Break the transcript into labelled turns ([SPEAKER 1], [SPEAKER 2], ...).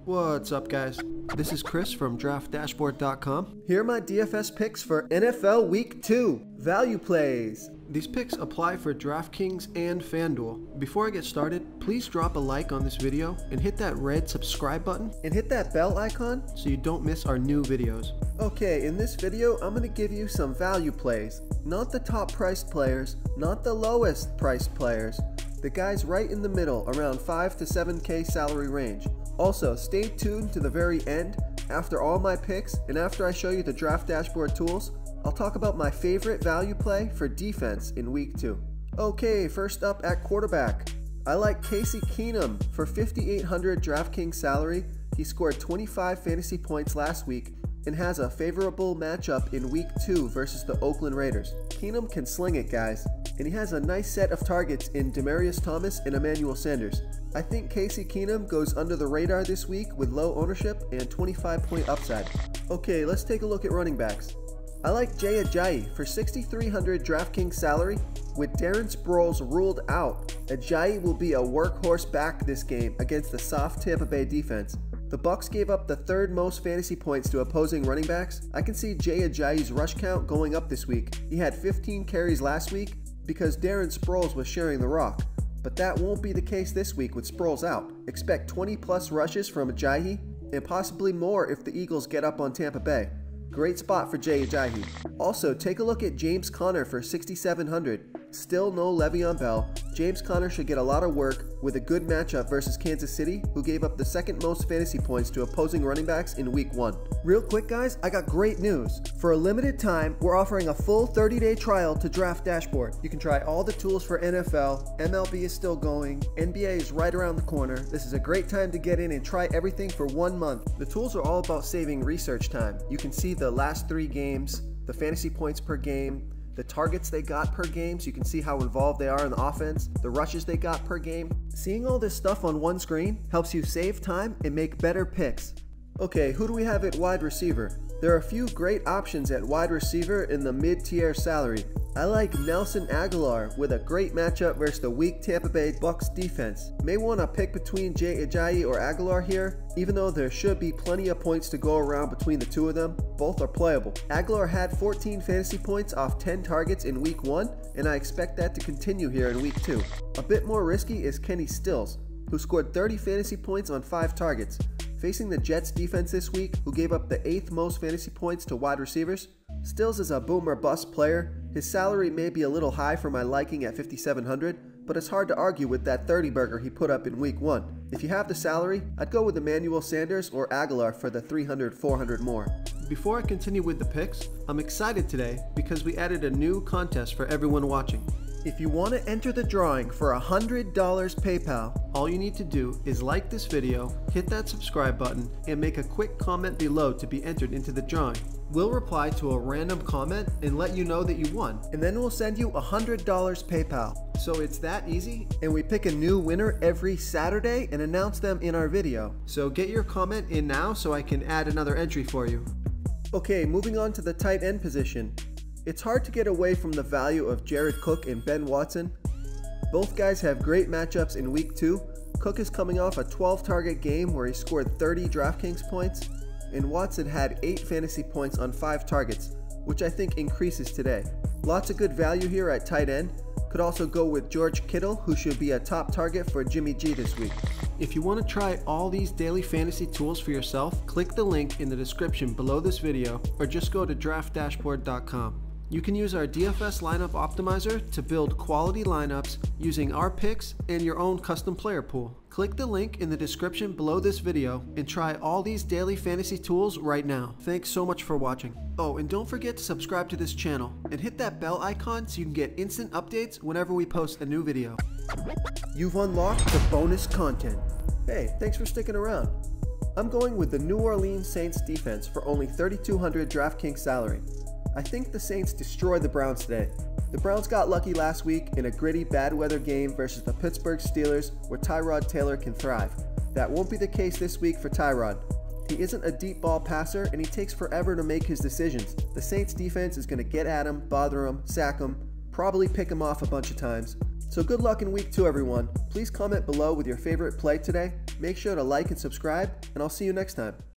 [SPEAKER 1] What's up, guys? This is Chris from DraftDashboard.com. Here are my DFS picks for NFL Week 2 value plays. These picks apply for DraftKings and FanDuel. Before I get started, please drop a like on this video and hit that red subscribe button and hit that bell icon so you don't miss our new videos. Okay, in this video, I'm going to give you some value plays. Not the top priced players, not the lowest priced players. The guys right in the middle, around 5 to 7K salary range. Also, stay tuned to the very end. After all my picks and after I show you the Draft Dashboard tools, I'll talk about my favorite value play for defense in Week 2. Okay, first up at quarterback. I like Casey Keenum for 5,800 DraftKings salary. He scored 25 fantasy points last week and has a favorable matchup in Week 2 versus the Oakland Raiders. Keenum can sling it, guys, and he has a nice set of targets in Demaryius Thomas and Emmanuel Sanders. I think Casey Keenum goes under the radar this week with low ownership and 25-point upside. Okay, let's take a look at running backs. I like Jay Ajayi for 6,300 DraftKings salary. With Darren Sproles ruled out, Ajayi will be a workhorse back this game against the soft Tampa Bay defense. The Bucs gave up the third most fantasy points to opposing running backs. I can see Jay Ajayi's rush count going up this week. He had 15 carries last week because Darren Sproles was sharing the rock. But that won't be the case this week with Sproles out. Expect 20 plus rushes from Ajayi and possibly more if the Eagles get up on Tampa Bay. Great spot for Jay Ajayi. Also, take a look at James Conner for 6,700. Still no Le'Veon Bell. James Conner should get a lot of work with a good matchup versus Kansas City, who gave up the second most fantasy points to opposing running backs in Week 1. Real quick, guys, I got great news. For a limited time, we're offering a full 30-day trial to Draft Dashboard. You can try all the tools for NFL, MLB is still going, NBA is right around the corner. This is a great time to get in and try everything for 1 month. The tools are all about saving research time. You can see the last 3 games, the fantasy points per game, the targets they got per game, so you can see how involved they are in the offense, the rushes they got per game. Seeing all this stuff on one screen helps you save time and make better picks. Okay, who do we have at wide receiver? There are a few great options at wide receiver in the mid-tier salary. I like Nelson Aguilar with a great matchup versus the weak Tampa Bay Bucs defense. May want to pick between Jay Ajayi or Aguilar here, even though there should be plenty of points to go around between the two of them. Both are playable. Aguilar had 14 fantasy points off 10 targets in Week 1, and I expect that to continue here in Week 2. A bit more risky is Kenny Stills, who scored 30 fantasy points on 5 targets. Facing the Jets defense this week, who gave up the 8th most fantasy points to wide receivers, Stills is a boom or bust player. His salary may be a little high for my liking at 5,700, but it's hard to argue with that 30-burger he put up in Week 1. If you have the salary, I'd go with Emmanuel Sanders or Aguilar for the 300, 400 more. Before I continue with the picks, I'm excited today because we added a new contest for everyone watching. If you want to enter the drawing for $100 PayPal, all you need to do is like this video, hit that subscribe button, and make a quick comment below to be entered into the drawing. We'll reply to a random comment and let you know that you won, and then we'll send you $100 PayPal. So it's that easy, and we pick a new winner every Saturday and announce them in our video. So get your comment in now so I can add another entry for you. Okay, moving on to the tight end position. It's hard to get away from the value of Jared Cook and Ben Watson. Both guys have great matchups in Week 2. Cook is coming off a 12-target game where he scored 30 DraftKings points, and Watson had 8 fantasy points on 5 targets, which I think increases today. Lots of good value here at tight end. Could also go with George Kittle, who should be a top target for Jimmy G this week. If you want to try all these daily fantasy tools for yourself, click the link in the description below this video or just go to draftdashboard.com. You can use our DFS lineup optimizer to build quality lineups using our picks and your own custom player pool. Click the link in the description below this video and try all these daily fantasy tools right now. Thanks so much for watching. Oh, and don't forget to subscribe to this channel and hit that bell icon so you can get instant updates whenever we post a new video. You've unlocked the bonus content. Hey, thanks for sticking around. I'm going with the New Orleans Saints defense for only 3,200 DraftKings salary. I think the Saints destroyed the Browns today. The Browns got lucky last week in a gritty bad weather game versus the Pittsburgh Steelers where Tyrod Taylor can thrive. That won't be the case this week for Tyrod. He isn't a deep ball passer and he takes forever to make his decisions. The Saints defense is going to get at him, bother him, sack him, probably pick him off a bunch of times. So good luck in week 2, everyone. Please comment below with your favorite play today. Make sure to like and subscribe, and I'll see you next time.